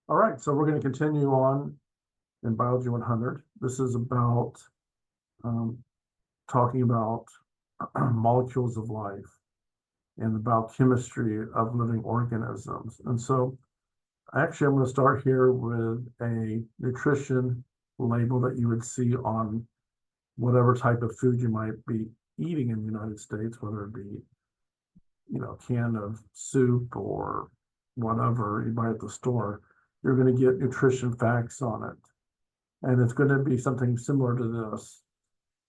All right, so we're going to continue on in Biology 100. This is about um, talking about molecules of life and the biochemistry of living organisms. And so actually, I'm going to start here with a nutrition label that you would see on whatever type of food you might be eating in the United States, whether it be, a can of soup or whatever you buy at the store. You're going to get nutrition facts on it. And it's going to be something similar to this.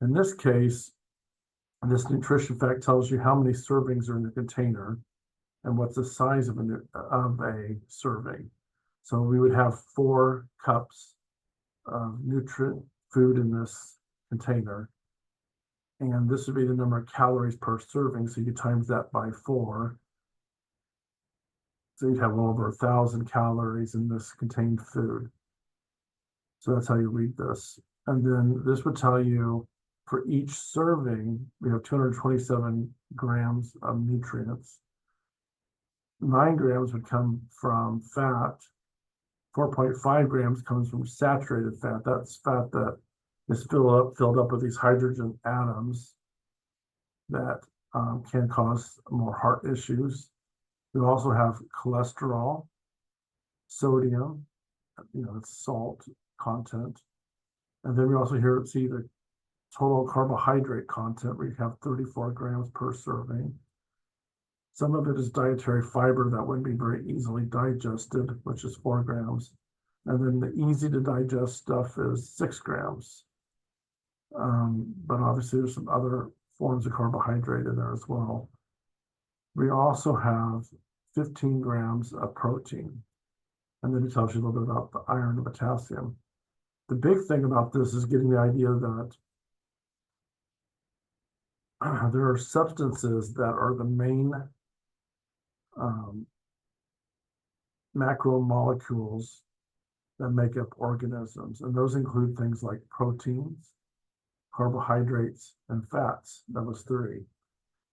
In this case, this nutrition fact tells you how many servings are in the container and what's the size of a serving. So we would have 4 cups of nutrient food in this container. And this would be the number of calories per serving. So you times that by 4. So you'd have over 1,000 calories in this contained food. So that's how you read this. And then this would tell you for each serving, we have 227 grams of nutrients. 9 grams would come from fat. 4.5 grams comes from saturated fat. That's fat that is filled up with these hydrogen atoms that can cause more heart issues. We also have cholesterol, sodium, it's salt content. And then we also see the total carbohydrate content. We have 34 grams per serving. Some of it is dietary fiber that wouldn't be very easily digested, which is 4 grams. And then the easy to digest stuff is 6 grams. But obviously there's some other forms of carbohydrate in there as well. We also have 15 grams of protein. And then it tells you a little bit about the iron and potassium. The big thing about this is getting the idea that there are substances that are the main macromolecules that make up organisms. And those include things like proteins, carbohydrates, and fats. That was 3.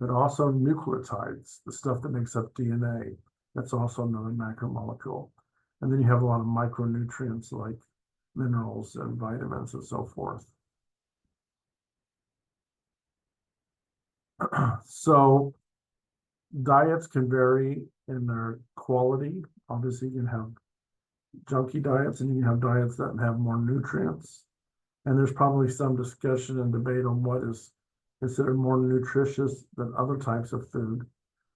But also nucleotides, the stuff that makes up DNA. That's also another macromolecule. And then you have a lot of micronutrients like minerals and vitamins and so forth. So diets can vary in their quality. Obviously, you can have junky diets and you can have diets that have more nutrients. And there's probably some discussion and debate on what is considered more nutritious than other types of food.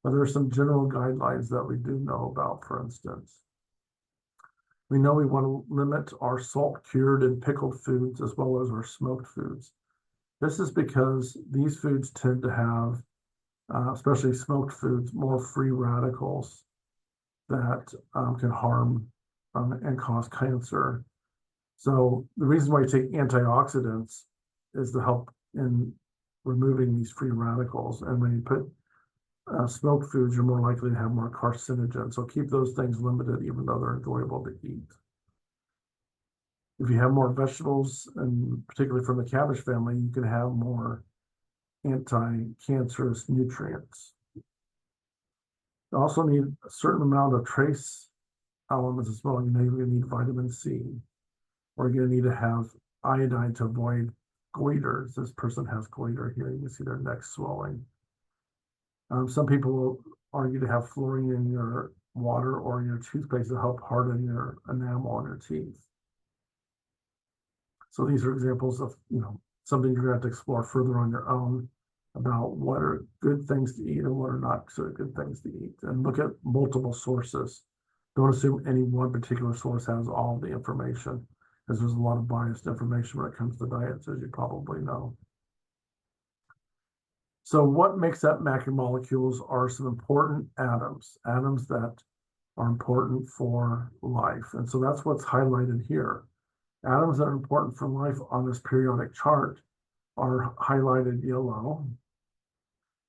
But there are some general guidelines that we do know about, for instance. We know we want to limit our salt cured and pickled foods as well as our smoked foods. This is because these foods tend to have, especially smoked foods, more free radicals that can harm and cause cancer. So the reason why you take antioxidants is to help in removing these free radicals. And when you put smoked foods, you're more likely to have more carcinogens. So keep those things limited, even though they're enjoyable to eat. If you have more vegetables, and particularly from the cabbage family, you can have more anti-cancerous nutrients. You also need a certain amount of trace elements as well. You're going to need vitamin C, or you're going to need to have iodine to avoid goiters. This person has goiter here. You can see their neck swelling. Some people will argue to have fluorine in your water or your toothpaste to help harden your enamel on your teeth. So these are examples of, something you're going to have to explore further on your own about what are good things to eat and what are not so good things to eat, and look at multiple sources. Don't assume any one particular source has all the information, because there's a lot of biased information when it comes to diets, as you probably know. So what makes up macromolecules are some important atoms that are important for life. And so that's what's highlighted here. Atoms that are important for life on this periodic chart are highlighted yellow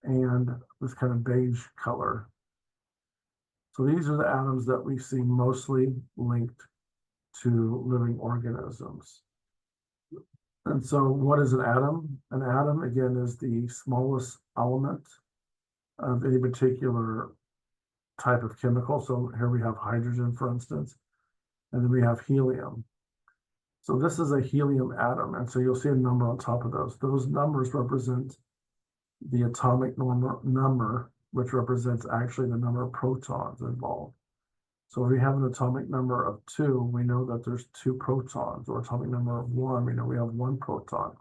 and this kind of beige color. So these are the atoms that we see mostly linked to living organisms. And so what is an atom? An atom, again, is the smallest element of any particular type of chemical. So here we have hydrogen, for instance. and then we have helium. So this is a helium atom, and so you'll see a number on top of those. Those numbers represent the atomic number, which represents actually the number of protons involved. So if we have an atomic number of 2, we know that there's 2 protons, or atomic number of 1, we know we have 1 proton.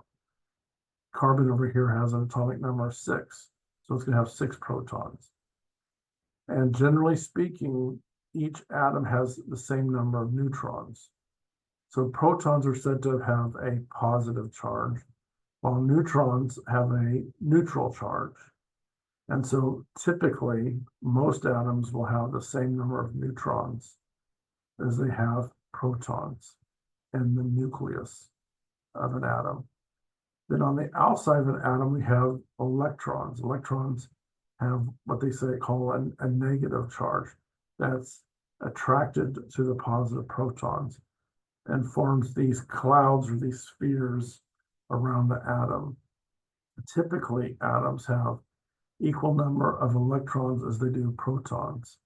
Carbon over here has an atomic number of 6, so it's going to have 6 protons. And generally speaking, each atom has the same number of neutrons. So protons are said to have a positive charge, while neutrons have a neutral charge. And so typically, most atoms will have the same number of neutrons as they have protons in the nucleus of an atom. Then on the outside of an atom, we have electrons. Electrons have what they call a negative charge that's attracted to the positive protons and forms these clouds or these spheres around the atom. Typically, atoms have equal number of electrons as they do protons.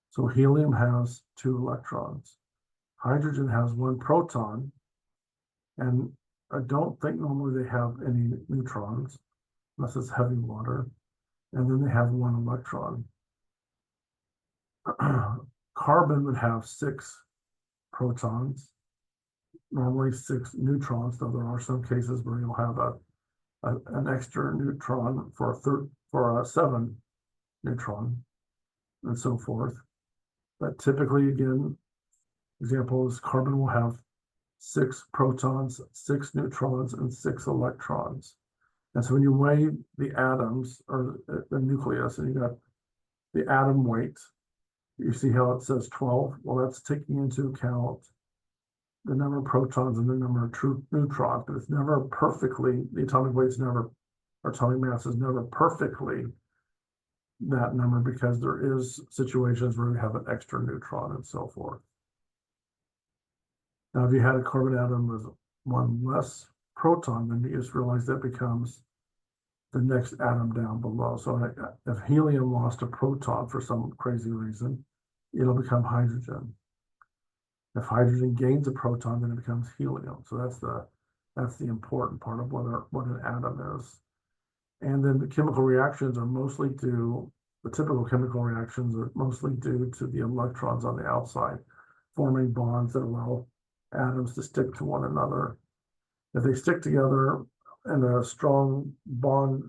So helium has 2 electrons. Hydrogen has 1 proton, and I don't think normally they have any neutrons, unless it's heavy water. And then they have 1 electron. Carbon would have 6 protons, normally 6 neutrons, though there are some cases where you'll have an extra neutron for a 7 neutron, and so forth. But typically, again, examples, carbon will have 6 protons, 6 neutrons, and 6 electrons. And so when you weigh the atoms or the nucleus, and you got the atom weight, you see how it says 12? Well, that's taking into account the number of protons and the number of true neutrons, but it's never perfectly, the atomic weight's never, or atomic mass is never perfectly that number, because there is situations where we have an extra neutron and so forth. Now, if you had a carbon atom with 1 less proton, then you just realize that becomes the next atom down below. So if helium lost a proton for some crazy reason, it'll become hydrogen. If hydrogen gains a proton, then it becomes helium. So that's the important part of what an atom is. And then the chemical reactions are mostly the typical chemical reactions are mostly due to the electrons on the outside, forming bonds that allow atoms to stick to one another. If they stick together in a strong bond,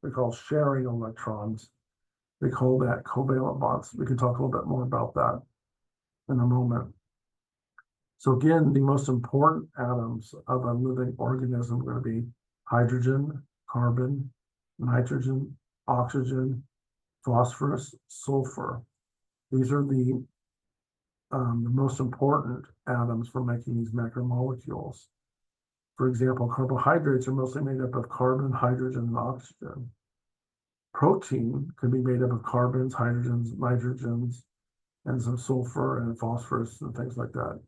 we call sharing electrons. We call that covalent bonds. We can talk a little bit more about that in a moment. So again, the most important atoms of a living organism are going to be hydrogen, carbon, nitrogen, oxygen, phosphorus, sulfur. These are the most important atoms for making these macromolecules. For example, carbohydrates are mostly made up of carbon, hydrogen, and oxygen. Protein can be made up of carbons, hydrogens, nitrogens, and some sulfur and phosphorus and things like that.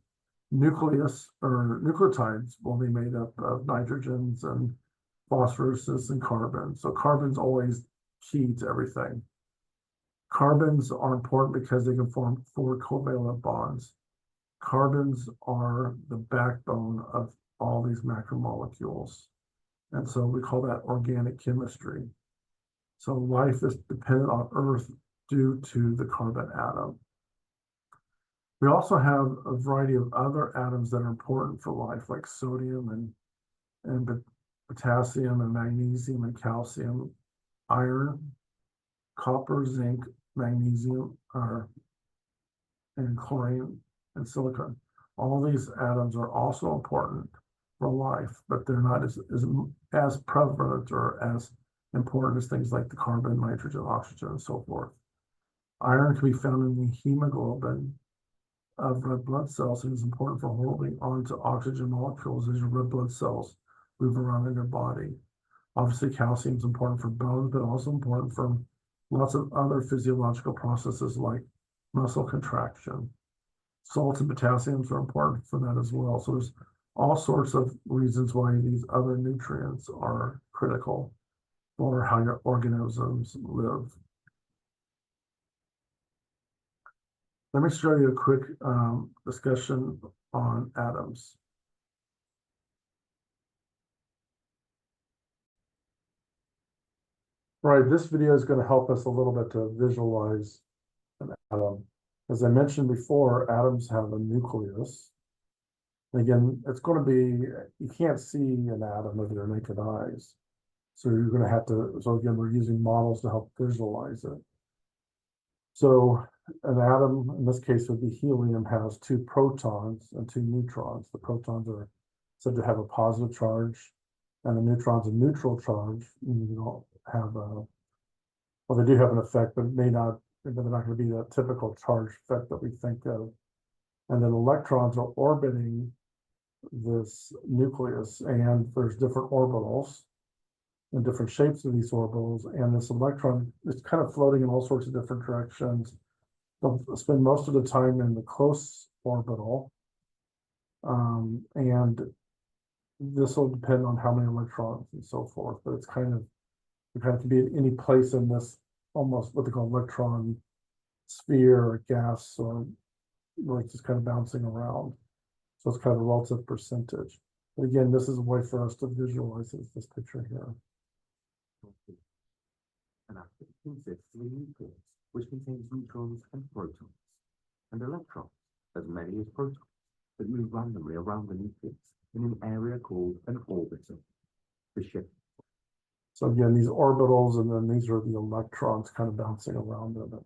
Nucleus or nucleotides will be made up of nitrogens and phosphoruses and carbons. So carbon's always key to everything. Carbons are important because they can form 4 covalent bonds. Carbons are the backbone of all these macromolecules. And so we call that organic chemistry. So life is dependent on Earth due to the carbon atom. We also have a variety of other atoms that are important for life, like sodium and potassium and magnesium and calcium, iron, copper, zinc, magnesium, and chlorine and silicon. All these atoms are also important for life, but they're not as prevalent or as important as things like the carbon, nitrogen, oxygen, and so forth. Iron can be found in the hemoglobin of red blood cells and is important for holding on to oxygen molecules as your red blood cells move around in your body. Obviously, calcium is important for bones, but also important for lots of other physiological processes like muscle contraction. Salts and potassiums are important for that as well. So there's all sorts of reasons why these other nutrients are critical for how your organisms live. Let me show you a quick discussion on atoms. Right, this video is going to help us a little bit to visualize an atom. As I mentioned before, atoms have a nucleus. And again, it's going to be, you can't see an atom with your naked eyes. So you're going to have to, so again, we're using models to help visualize it. So an atom, in this case would be helium, has 2 protons and 2 neutrons. The protons are said to have a positive charge, and the neutrons a neutral charge. You don't have a, well, they do have an effect, but it may not, they're not going to be that typical charge effect that we think of. And then electrons are orbiting this nucleus, and there's different orbitals and different shapes of these orbitals, and this electron is kind of floating in all sorts of different directions. They'll spend most of the time in the close orbital, and this will depend on how many electrons and so forth, but it's kind of, it can be at any place in this almost what they call electron sphere or gas, or like just kind of bouncing around. So it's kind of a relative percentage. But again, this is a way for us to visualize this picture here. An atom consists of a nucleus, which contains neutrons and protons, and electrons, as many as protons, that move randomly around the nucleus in an area called an orbital. The ship. So again, these orbitals, and then these are the electrons kind of bouncing around in it.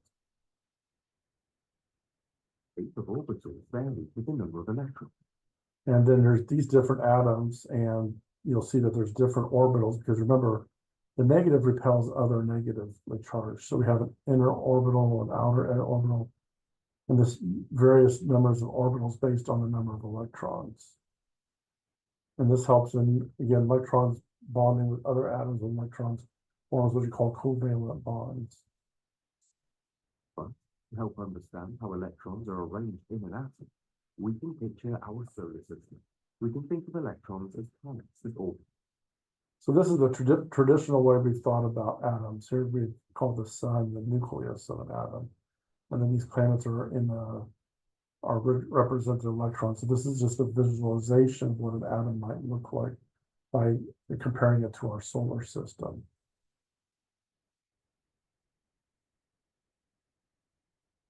Shape of orbitals vary with the number of electrons. And then there's these different atoms, and you'll see that there's different orbitals, because remember, the negative repels other negatively charged. So we have an inner orbital, an outer orbital, and this various numbers of orbitals based on the number of electrons. And this helps in, again, electrons bonding with other atoms, and electrons forms what you call covalent bonds. But to help understand how electrons are arranged in an atom, we can picture our solar system. We can think of electrons as planets that orbit. So this is the traditional way we've thought about atoms. Here we call the sun the nucleus of an atom, and then these planets are represented electrons. So this is just a visualization of what an atom might look like by comparing it to our solar system.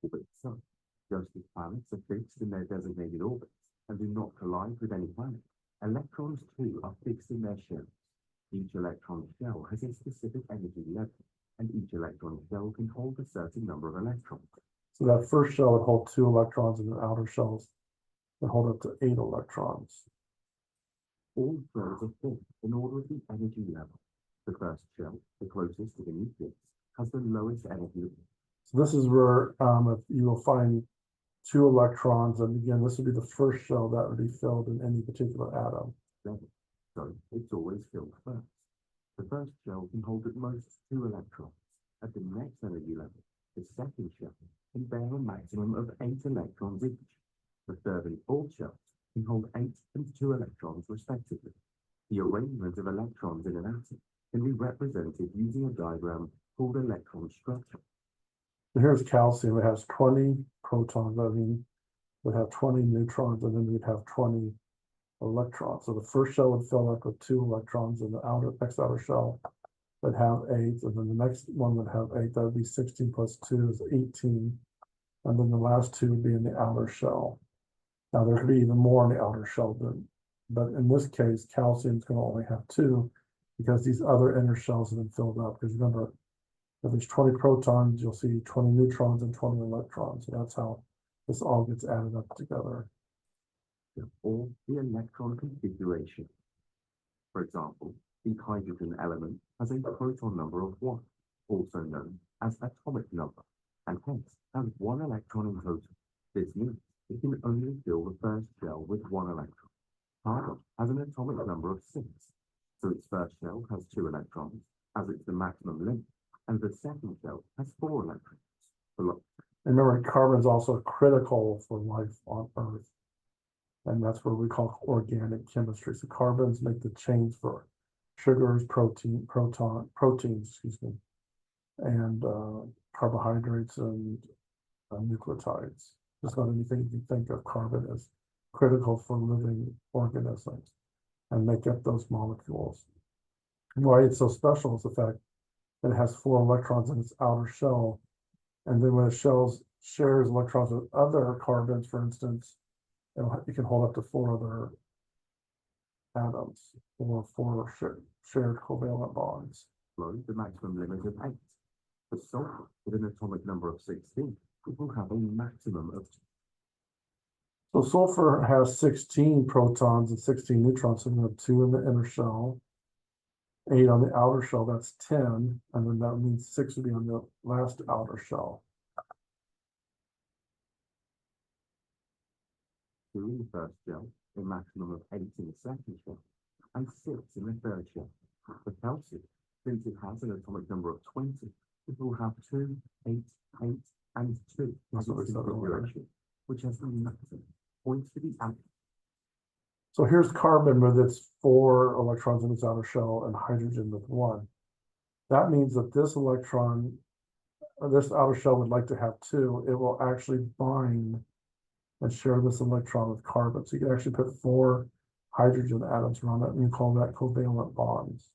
Orbit the sun. Just as planets are fixed in their designated orbits and do not collide with any planet, electrons too are fixed in their shells. Each electron shell has a specific energy level, and each electron shell can hold a certain number of electrons. So that first shell would hold 2 electrons, and the outer shells would hold up to 8 electrons. All shells are fixed in order of the energy level. The first shell, the closest to the nucleus, has the lowest energy level. So this is where you will find 2 electrons, and again, this would be the first shell that would be filled in any particular atom. So it's always filled first. The first shell can hold at most 2 electrons. At the next energy level, the second shell can bear a maximum of 8 electrons each. The third and fourth shells can hold 8 and 2 electrons respectively. The arrangement of electrons in an atom can be represented using a diagram called electron structure. So here's calcium. It has 20 protons. I mean, would have 20 neutrons, and then we'd have 20 electrons. So the first shell would fill up with 2 electrons, and the next outer shell would have 8, and then the next one would have 8. That would be 16 plus 2 is 18, and then the last 2 would be in the outer shell. Now there could be even more in the outer shell, but in this case, calcium is going to only have 2, because these other inner shells have been filled up. Because remember, if there's 20 protons, you'll see 20 neutrons and 20 electrons. So that's how this all gets added up together. Or the electron configuration. For example, the hydrogen element has a proton number of 1, also known as atomic number, and hence has 1 electron in total. This means it can only fill the first shell with 1 electron. Carbon has an atomic number of 6, so its first shell has 2 electrons, as it's the maximum limit, and the second shell has 4 electrons. Remember, carbon is also critical for life on Earth. And that's what we call organic chemistry. So carbons make the chains for sugars, proteins, and carbohydrates and nucleotides. Just about anything you can think of, carbon is critical for living organisms and make up those molecules. And why it's so special is the fact that it has 4 electrons in its outer shell. And then when it shares electrons with other carbons, for instance, it can hold up to 4 other atoms or 4 shared covalent bonds. The maximum limit of 8. For sulfur, with an atomic number of 16, it will have a maximum of. So sulfur has 16 protons and 16 neutrons, so we have 2 in the inner shell, 8 on the outer shell, that's 10, and then that means 6 would be on the last outer shell. 2 in the first shell, a maximum of 8 in the second shell, and 6 in the third shell. For calcium, since it has an atomic number of 20, it will have 2, 8, 8, and 2 as its configuration, which has the maximum points to the atom. So here's carbon with its 4 electrons in its outer shell and hydrogen with 1. That means that this electron, or this outer shell would like to have 2. It will actually bind and share this electron with carbon. So you can actually put 4 hydrogen atoms around it, and you call that covalent bonds.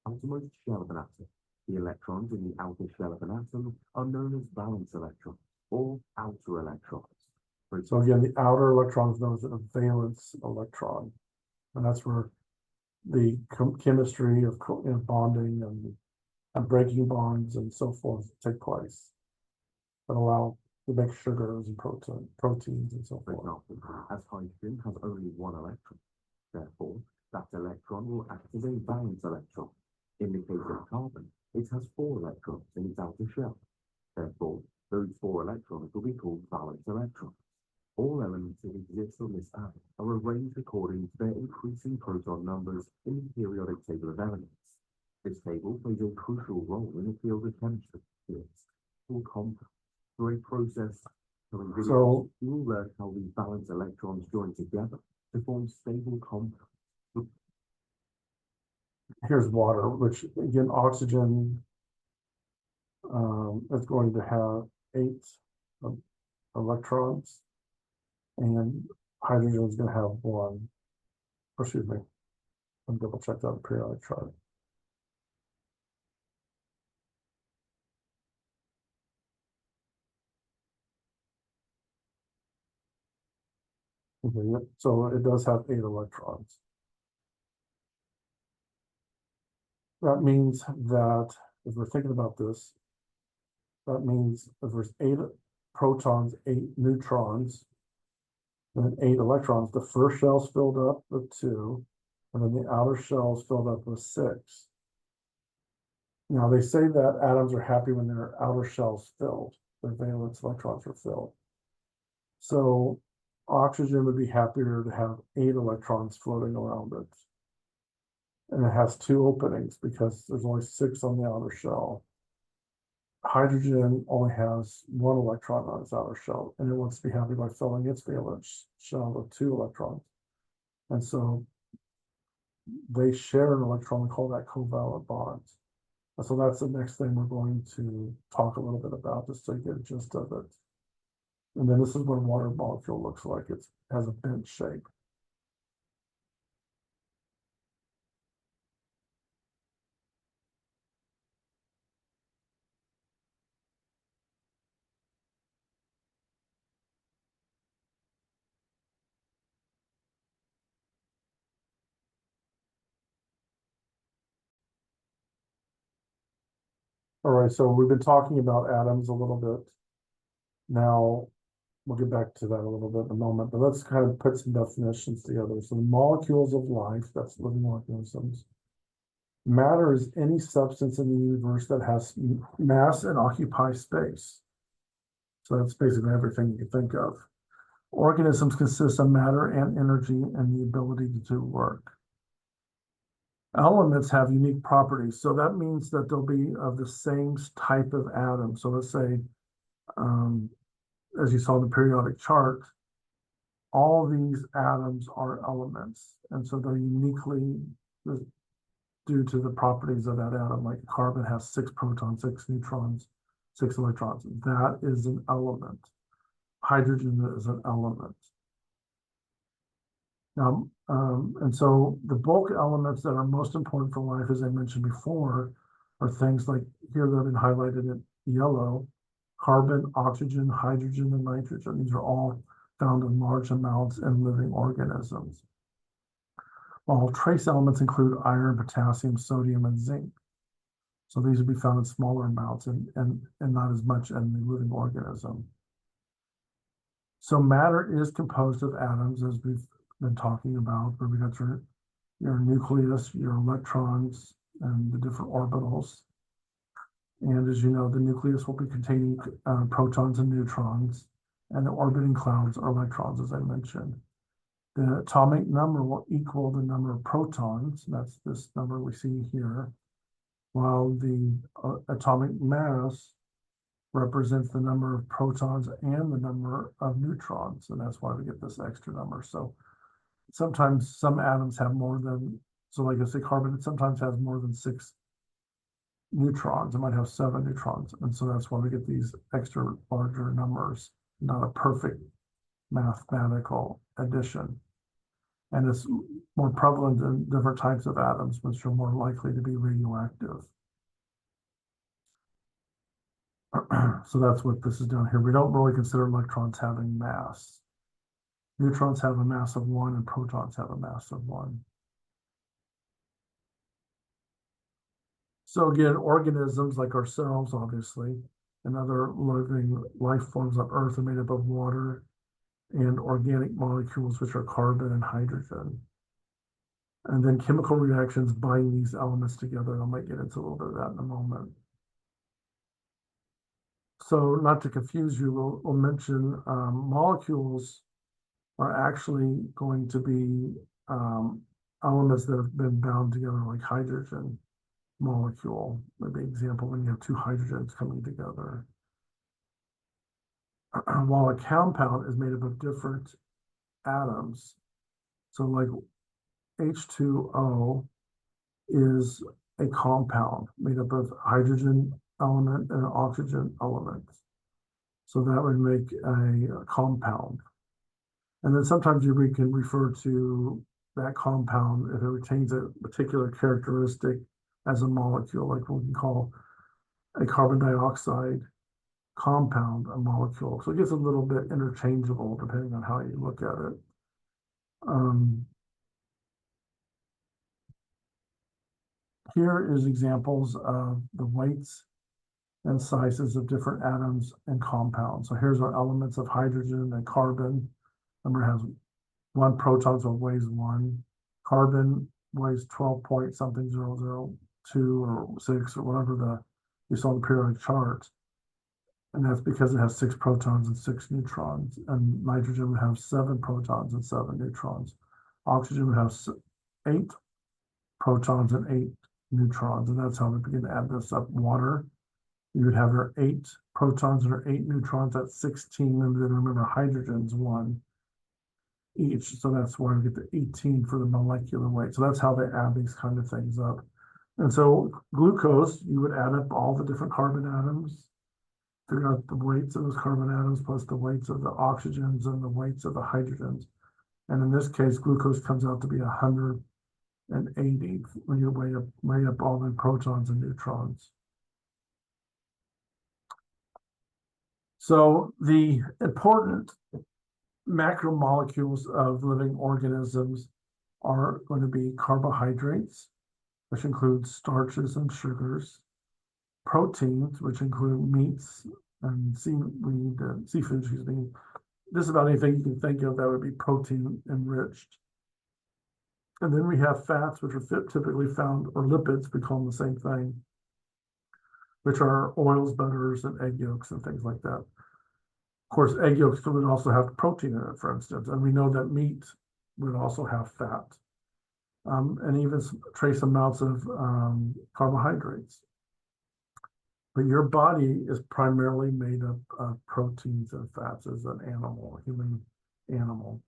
Outermost shell of an atom. The electrons in the outer shell of an atom are known as valence electrons or outer electrons. So again, the outer electron is known as a valence electron, and that's where the chemistry of bonding and breaking bonds and so forth take place that allow to make sugars and proteins and so For forth. example, as hydrogen has only 1 electron, therefore that electron will act as a valence electron. In the case of carbon, it has 4 electrons in its outer shell. Therefore, those 4 electrons will be called valence electrons. All elements that exist on this atom are arranged according to their increasing proton numbers in the periodic table of elements. This table plays a crucial role in the field of chemistry. It's called compounds. Through a process coming videos, So you will learn how the valence electrons join together to form stable compounds. here's water, which again, oxygen is going to have 8 electrons, and hydrogen is going to have 1. Or excuse me, I'll double check that periodic chart. Okay, yep. So it does have 8 electrons. That means that if we're thinking about this, that means if there's 8 protons, 8 neutrons, and 8 electrons, the first shell's filled up with 2, and then the outer shell is filled up with 6. Now they say that atoms are happy when their outer shell's filled, their valence electrons are filled. So oxygen would be happier to have 8 electrons floating around it. And it has 2 openings because there's only 6 on the outer shell. Hydrogen only has 1 electron on its outer shell, and it wants to be happy by filling its valence shell with 2 electrons. And so they share an electron, we call that covalent bonds. And so that's the next thing we're going to talk a little bit about, just to get a gist of it. And then this is what a water molecule looks like. It has a bent shape. All right, so we've been talking about atoms a little bit. Now, we'll get back to that a little bit in a moment, but let's kind of put some definitions together. So the molecules of life, that's living organisms. Matter is any substance in the universe that has mass and occupies space. So that's basically everything you can think of. Organisms consist of matter and energy and the ability to do work. Elements have unique properties, so that means that they'll be of the same type of atom. So let's say, as you saw in the periodic chart, all these atoms are elements, and so they're uniquely due to the properties of that atom. Like carbon has 6 protons, 6 neutrons, 6 electrons. That is an element. hydrogen as an element. Now, and so the bulk elements that are most important for life, as I mentioned before, are things like here that have been highlighted in yellow: carbon, oxygen, hydrogen, and nitrogen. These are all found in large amounts in living organisms. While trace elements include iron, potassium, sodium, and zinc. So these would be found in smaller amounts and not as much in the living organism. So matter is composed of atoms, as we've been talking about, where we got your nucleus, your electrons, and the different orbitals. And as you know, the nucleus will be containing protons and neutrons, and the orbiting clouds are electrons, as I mentioned. The atomic number will equal the number of protons. That's this number we see here, while the atomic mass represents the number of protons and the number of neutrons, and that's why we get this extra number. So sometimes some atoms have more than, so like I say, carbon, it sometimes has more than 6 neutrons. It might have 7 neutrons, and so that's why we get these extra larger numbers, not a perfect mathematical addition. And it's more prevalent in different types of atoms, which are more likely to be radioactive. So that's what this is down here. We don't really consider electrons having mass. Neutrons have a mass of 1 and protons have a mass of 1. So again, organisms like ourselves, obviously, and other living life forms on Earth are made up of water and organic molecules, which are carbon and hydrogen. And then chemical reactions bind these elements together. I might get into a little bit of that in a moment. So not to confuse you, we'll mention molecules are actually going to be elements that have been bound together, like hydrogen molecule. Maybe example when you have 2 hydrogens coming together. While a compound is made up of different atoms. So like H2O is a compound made up of hydrogen element and an oxygen element. So that would make a compound. And then sometimes we can refer to that compound if it retains a particular characteristic as a molecule, like what we can call a carbon dioxide compound a molecule. So it gets a little bit interchangeable depending on how you look at it. Here is examples of the weights and sizes of different atoms and compounds. So here's our elements of hydrogen and carbon. Remember, it has 1 proton, so it weighs 1. Carbon weighs 12 point something 002 or 6 or whatever you saw the periodic chart. And that's because it has 6 protons and 6 neutrons. And nitrogen would have 7 protons and 7 neutrons. Oxygen would have 8 protons and 8 neutrons. And that's how we begin to add this up. Water, you would have your 8 protons and your 8 neutrons. That's 16. And then remember, hydrogen's 1 each. So that's why we get the 18 for the molecular weight. So that's how they add these kind of things up. And so glucose, you would add up all the different carbon atoms, figure out the weights of those carbon atoms plus the weights of the oxygens and the weights of the hydrogens. And in this case, glucose comes out to be 180 when you weigh up all the protons and neutrons. So the important macromolecules of living organisms are going to be carbohydrates, which include starches and sugars, proteins, which include meats and seafood, excuse me. Just about anything you can think of that would be protein enriched. And then we have fats, which are typically found, or lipids, we call them the same thing, which are oils, butters, and egg yolks and things like that. Of course, egg yolks would also have protein in it, for instance, and we know that meat would also have fat, and even trace amounts of carbohydrates. But your body is primarily made up of proteins and fats as an animal, a human animal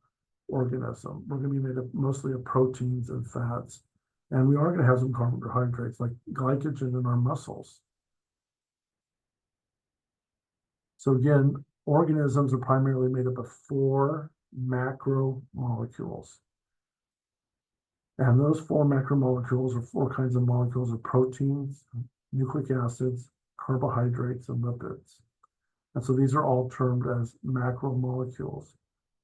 organism. We're going to be made up mostly of proteins and fats, and we are going to have some carbohydrates like glycogen in our muscles. So again, organisms are primarily made up of 4 macromolecules. And those 4 macromolecules, or 4 kinds of molecules, are proteins, nucleic acids, carbohydrates, and lipids. And so these are all termed as macromolecules.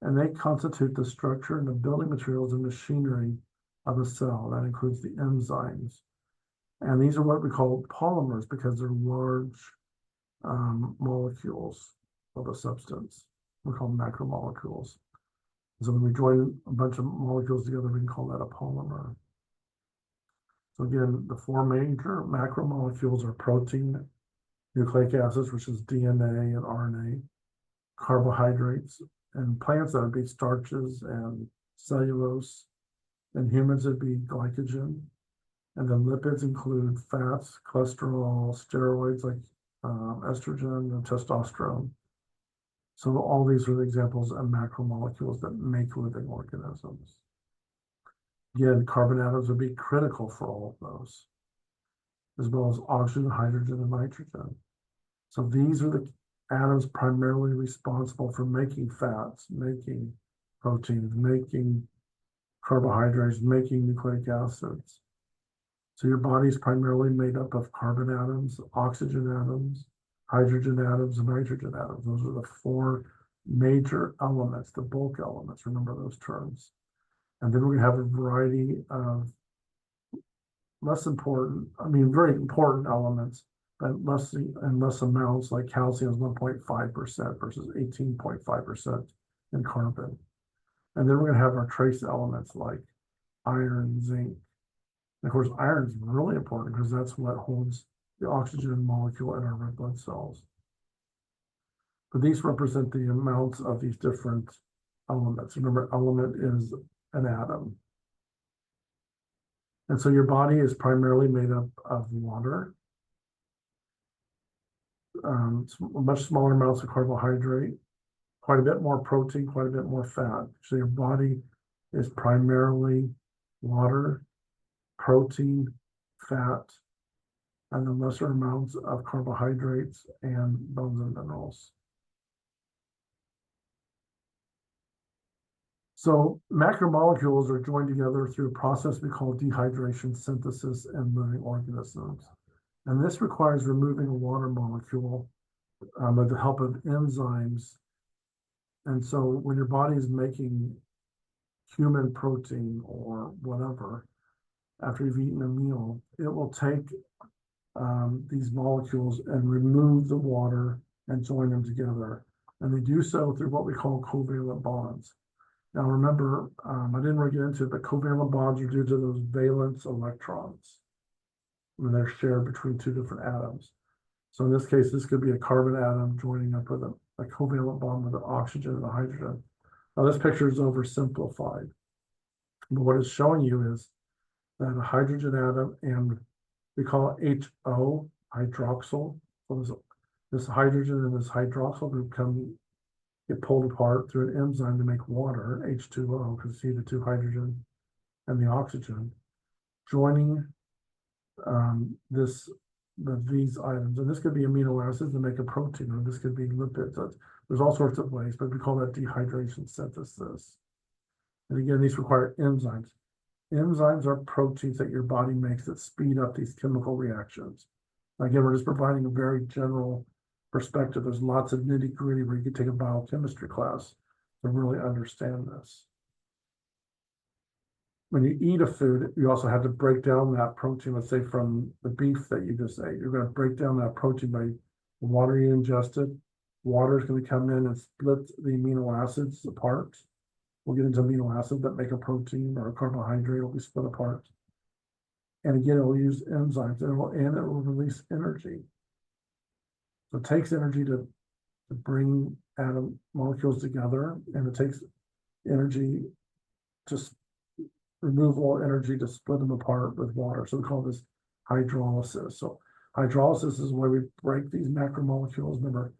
And they constitute the structure and the building materials and machinery of a cell. That includes the enzymes. And these are what we call polymers because they're large molecules of a substance. We call them macromolecules. So when we join a bunch of molecules together, we can call that a polymer. So again, the 4 major macromolecules are protein, nucleic acids, which is DNA and RNA, carbohydrates, and plants that would be starches and cellulose, and humans would be glycogen, and then lipids include fats, cholesterol, steroids like estrogen and testosterone. So all these are the examples of macromolecules that make living organisms. Again, carbon atoms would be critical for all of those, as well as oxygen, hydrogen, and nitrogen. So these are the atoms primarily responsible for making fats, making proteins, making carbohydrates, making nucleic acids. So your body is primarily made up of carbon atoms, oxygen atoms, hydrogen atoms, and nitrogen atoms. Those are the 4 major elements, the bulk elements. Remember those terms. And then we have a variety of less important, very important elements, but less amounts, like calcium is 1.5% versus 18.5% in carbon. And then we're going to have our trace elements like iron, zinc. And of course, iron is really important because that's what holds the oxygen molecule in our red blood cells. But these represent the amounts of these different elements. Remember, element is an atom. And so your body is primarily made up of water, much smaller amounts of carbohydrate, quite a bit more protein, quite a bit more fat. So your body is primarily water, protein, fat, and then lesser amounts of carbohydrates and bones and minerals. So macromolecules are joined together through a process we call dehydration synthesis in living organisms. And this requires removing a water molecule with the help of enzymes. And so when your body is making human protein or whatever, after you've eaten a meal, it will take these molecules and remove the water and join them together. And they do so through what we call covalent bonds. Now remember, I didn't really get into it, but covalent bonds are due to those valence electrons when they're shared between 2 different atoms. So in this case, this could be a carbon atom joining up with a covalent bond with an oxygen and a hydrogen. Now this picture is oversimplified, but what it's showing you is that a hydrogen atom, and we call it HO, hydroxyl. So this hydrogen and this hydroxyl group get pulled apart through an enzyme to make water, H2O, because you see the 2 hydrogen and the oxygen, joining these items. And this could be amino acids to make a protein, or this could be lipids. There's all sorts of ways, but we call that dehydration synthesis. And again, these require enzymes. Enzymes are proteins that your body makes that speed up these chemical reactions. Again, we're just providing a very general perspective. There's lots of nitty-gritty where you could take a biochemistry class to really understand this. When you eat a food, you also have to break down that protein, let's say from the beef that you just ate. You're going to break down that protein by the water you ingested. Water is going to come in and split the amino acids apart. We'll get into amino acids that make a protein or a carbohydrate will be split apart. And again, it will use enzymes and it will release energy. So it takes energy to bring atom molecules together, and it takes energy to remove all energy to split them apart with water. So we call this hydrolysis. So hydrolysis is where we break these macromolecules. Remember,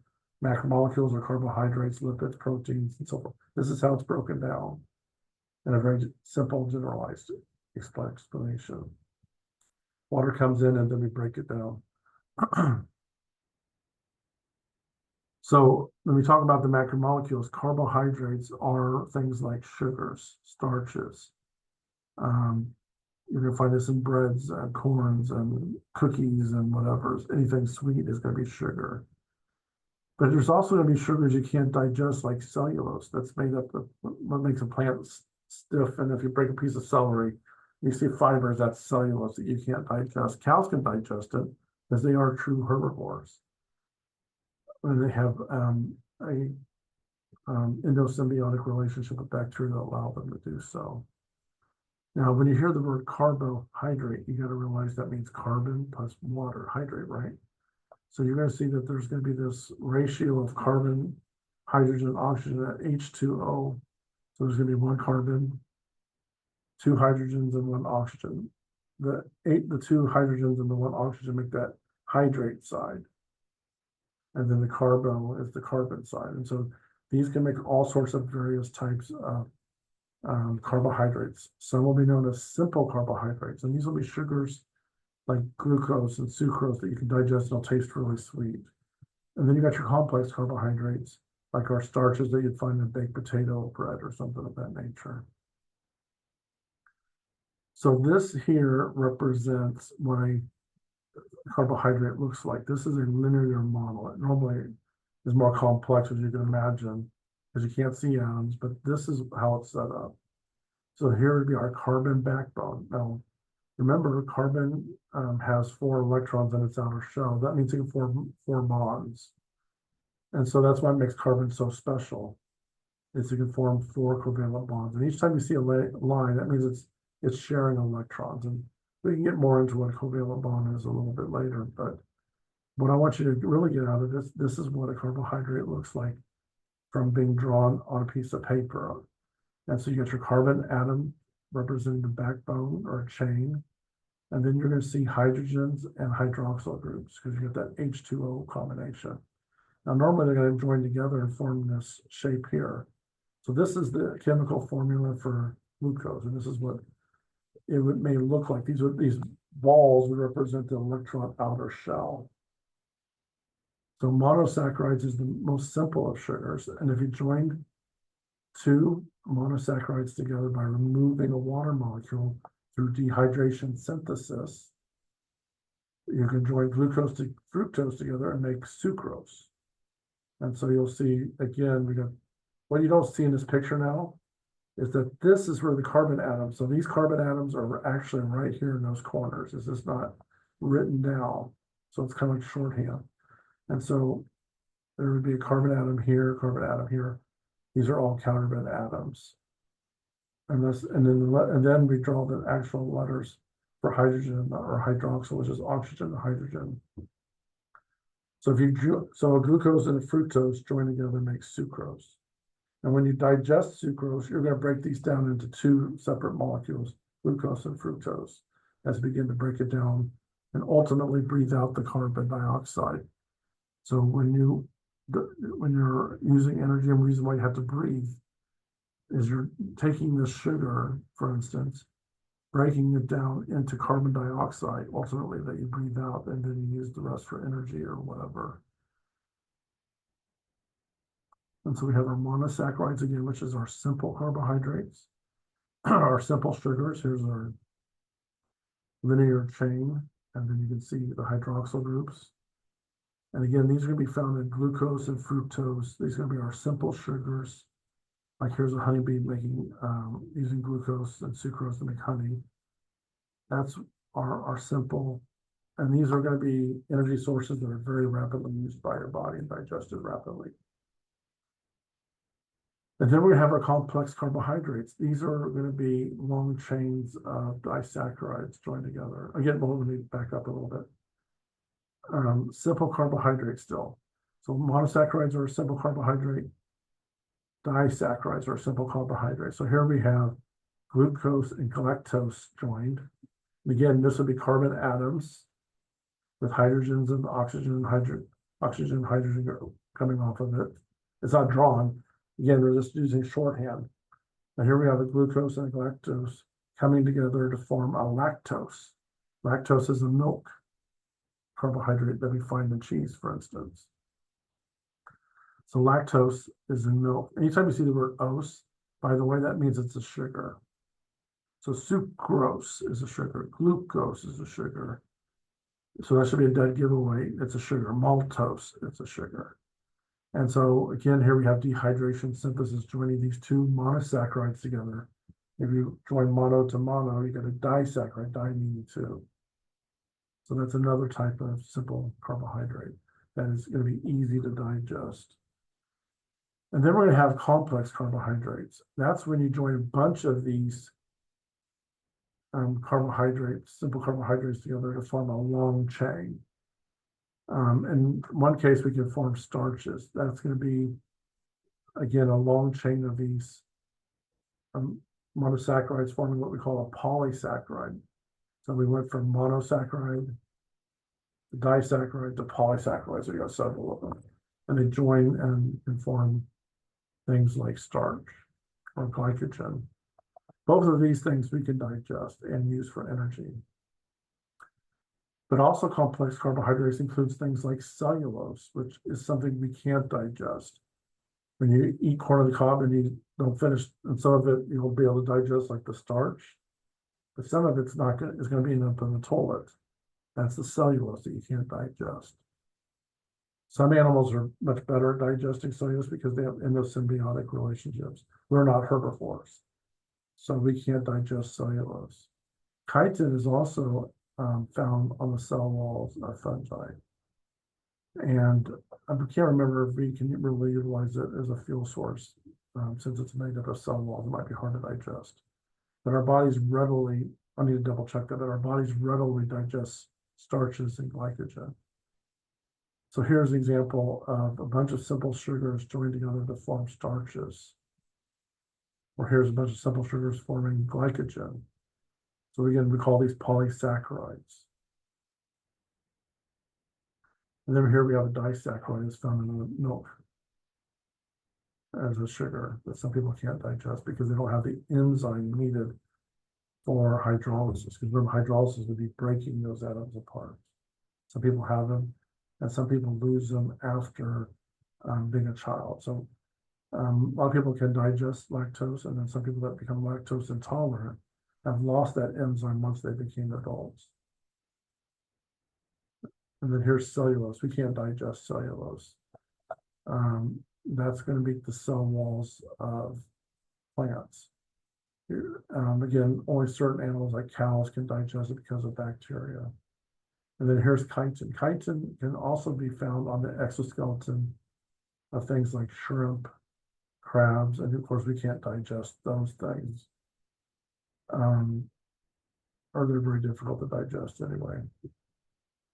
macromolecules are carbohydrates, lipids, proteins, and so forth. This is how it's broken down in a very simple, generalized explanation. Water comes in and then we break it down. So when we talk about the macromolecules, carbohydrates are things like sugars, starches. You're gonna find this in breads and corns and cookies and whatever. Anything sweet is gonna be sugar. But there's also gonna be sugars you can't digest, like cellulose. That's made up of what makes a plant stiff. And if you break a piece of celery, you see fibers, that's cellulose that you can't digest. Cows can digest it because they are true herbivores. And they have a endosymbiotic relationship with bacteria that allow them to do so. Now, when you hear the word carbohydrate, you got to realize that means carbon plus water, hydrate, right? So you're going to see that there's going to be this ratio of carbon, hydrogen, oxygen at H2O. So there's going to be one carbon, two hydrogens, and one oxygen. The two hydrogens and the one oxygen make that hydrate side. And then the carbo is the carbon side. And so these can make all sorts of various types of carbohydrates. Some will be known as simple carbohydrates, and these will be sugars like glucose and sucrose that you can digest and they'll taste really sweet. And then you got your complex carbohydrates, like our starches that you'd find in baked potato bread or something of that nature. So this here represents what a carbohydrate looks like. This is a linear model. It normally is more complex, as you can imagine, because you can't see atoms, but this is how it's set up. So here would be our carbon backbone. Now, remember, carbon has 4 electrons in its outer shell. That means it can form 4 bonds. And so that's why it makes carbon so special. Is it can form 4 covalent bonds. And each time you see a line, that means it's sharing electrons. And we can get more into what a covalent bond is a little bit later. But what I want you to really get out of this is what a carbohydrate looks like from being drawn on a piece of paper. And so you get your carbon atom representing the backbone or chain. And then you're going to see hydrogens and hydroxyl groups because you get that H2O combination. Now, normally they're going to join together and form this shape here. So this is the chemical formula for glucose, and this is what it may look like. These balls would represent the electron outer shell. So monosaccharides is the most simple of sugars, and if you join 2 monosaccharides together by removing a water molecule through dehydration synthesis, you can join glucose to fructose together and make sucrose. And so you'll see, again, we got what you don't see in this picture now is that this is where the carbon atoms, so these carbon atoms are actually right here in those corners. This is not written down. So it's kind of like shorthand. And so there would be a carbon atom here, carbon atom here. These are all carbon atoms. And then we draw the actual letters for hydrogen or hydroxyl, which is oxygen and hydrogen. So a glucose and a fructose join together and make sucrose. And when you digest sucrose, you're going to break these down into 2 separate molecules, glucose and fructose, as you begin to break it down and ultimately breathe out the carbon dioxide. So when you're using energy, and the reason why you have to breathe is you're taking this sugar, for instance, breaking it down into carbon dioxide, ultimately that you breathe out, and then you use the rest for energy or whatever. And so we have our monosaccharides again, which is our simple carbohydrates, our simple sugars. Here's our linear chain, and then you can see the hydroxyl groups. And again, these are going to be found in glucose and fructose. These are going to be our simple sugars. Like here's a honeybee making using glucose and sucrose to make honey. That's our simple. And these are going to be energy sources that are very rapidly used by your body and digested rapidly. And then we have our complex carbohydrates. These are going to be long chains of disaccharides joined together. Again, let me back up a little bit. Simple carbohydrates still. So monosaccharides are a simple carbohydrate. Disaccharides are a simple carbohydrate. So here we have glucose and galactose joined. And again, this would be carbon atoms with hydrogens and oxygen and hydrogen coming off of it. It's not drawn. Again, we're just using shorthand. And here we have a glucose and a galactose coming together to form a lactose. Lactose is a milk carbohydrate that we find in cheese, for instance. So lactose is in milk. Anytime you see the word ose, by the way, that means it's a sugar. So sucrose is a sugar, glucose is a sugar. So that should be a dead giveaway. It's a sugar. Maltose, it's a sugar. And so again, here we have dehydration synthesis joining these two monosaccharides together. If you join mono to mono, you get a disaccharide, di meaning two. So that's another type of simple carbohydrate that is going to be easy to digest. And then we're going to have complex carbohydrates. That's when you join a bunch of these carbohydrates, simple carbohydrates together to form a long chain. In one case, we can form starches. That's going to be, again, a long chain of these monosaccharides forming what we call a polysaccharide. So we went from monosaccharide to disaccharide to polysaccharide. So you got several of them. And they join and can form things like starch or glycogen. Both of these things we can digest and use for energy. But also complex carbohydrates includes things like cellulose, which is something we can't digest. When you eat corn on the cob and you don't finish, and some of it you'll be able to digest like the starch, but some of it's not going to, is going to be up in the toilet. That's the cellulose that you can't digest. Some animals are much better at digesting cellulose because they have endosymbiotic relationships. We're not herbivores, so we can't digest cellulose. Chitin is also found on the cell walls of fungi. And I can't remember if we can really utilize it as a fuel source since it's made up of cell walls. It might be hard to digest. But our bodies readily, I need to double check that, but our bodies readily digest starches and glycogen. So here's an example of a bunch of simple sugars joined together to form starches. Or here's a bunch of simple sugars forming glycogen. So again, we call these polysaccharides. And then here we have a disaccharide that's found in the milk as a sugar that some people can't digest because they don't have the enzyme needed for hydrolysis. Because remember, hydrolysis would be breaking those atoms apart. Some people have them, and some people lose them after being a child. So a lot of people can digest lactose, and then some people that become lactose intolerant have lost that enzyme once they became adults. And then here's cellulose. We can't digest cellulose. That's going to be the cell walls of plants. Again, only certain animals like cows can digest it because of bacteria. And then here's chitin. Chitin can also be found on the exoskeleton of things like shrimp, crabs, and of course we can't digest those things. Or they're very difficult to digest anyway.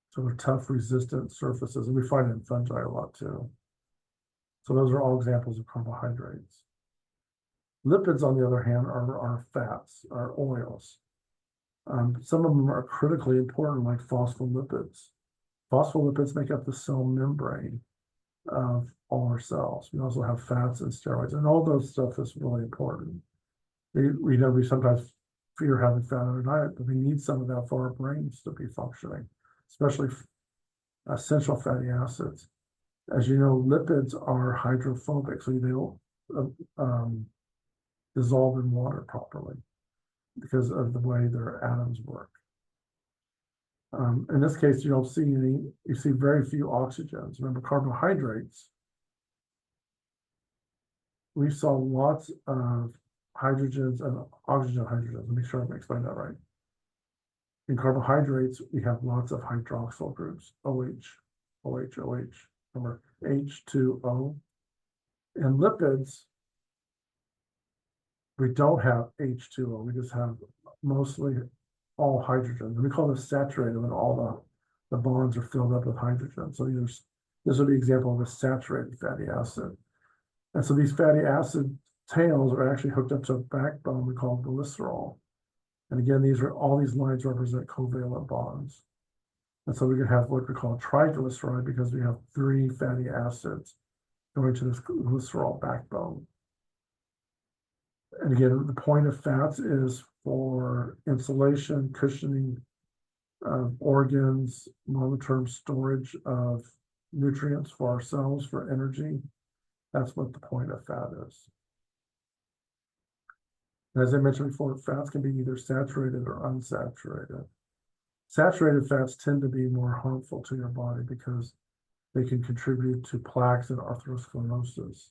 So they're tough, resistant surfaces, and we find it in fungi a lot too. So those are all examples of carbohydrates. Lipids, on the other hand, are fats, are oils. Some of them are critically important, like phospholipids. Phospholipids make up the cell membrane of all our cells. We also have fats and steroids, and all those stuff is really important. We know we sometimes fear having fat in our diet, but we need some of that for our brains to be functioning, especially essential fatty acids. As you know, lipids are hydrophobic, so they don't dissolve in water properly because of the way their atoms work. In this case, you don't see any, you see very few oxygens. Remember, carbohydrates, we saw lots of hydrogens and oxygen hydrogens. Let me make sure I'm explaining that right. In carbohydrates, we have lots of hydroxyl groups, OH, OH, OH, remember H2O. In lipids, we don't have H2O, we just have mostly all hydrogen. We call this saturated when all the bonds are filled up with hydrogen. So this would be an example of a saturated fatty acid. And so these fatty acid tails are actually hooked up to a backbone we call glycerol. And again, all these lines represent covalent bonds. And so we can have what we call a triglyceride because we have 3 fatty acids going to this glycerol backbone. And again, the point of fats is for insulation, cushioning of organs, long-term storage of nutrients for our cells for energy. That's what the point of fat is. As I mentioned before, fats can be either saturated or unsaturated. Saturated fats tend to be more harmful to your body because they can contribute to plaques and atherosclerosis.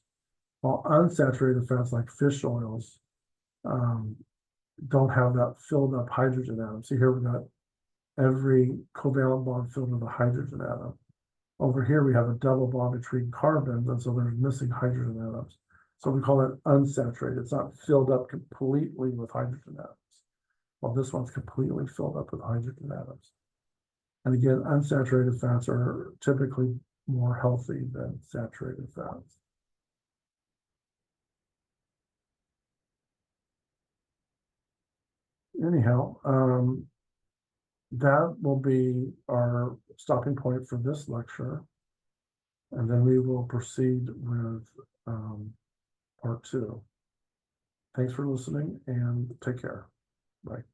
While unsaturated fats like fish oils don't have that filled up hydrogen atom. See here, we've got every covalent bond filled with a hydrogen atom. Over here, we have a double bond between carbons, and so there's missing hydrogen atoms. So we call it unsaturated. It's not filled up completely with hydrogen atoms. Well, this one's completely filled up with hydrogen atoms. And again, unsaturated fats are typically more healthy than saturated fats. Anyhow, that will be our stopping point for this lecture. And then we will proceed with part 2. Thanks for listening and take care. Bye.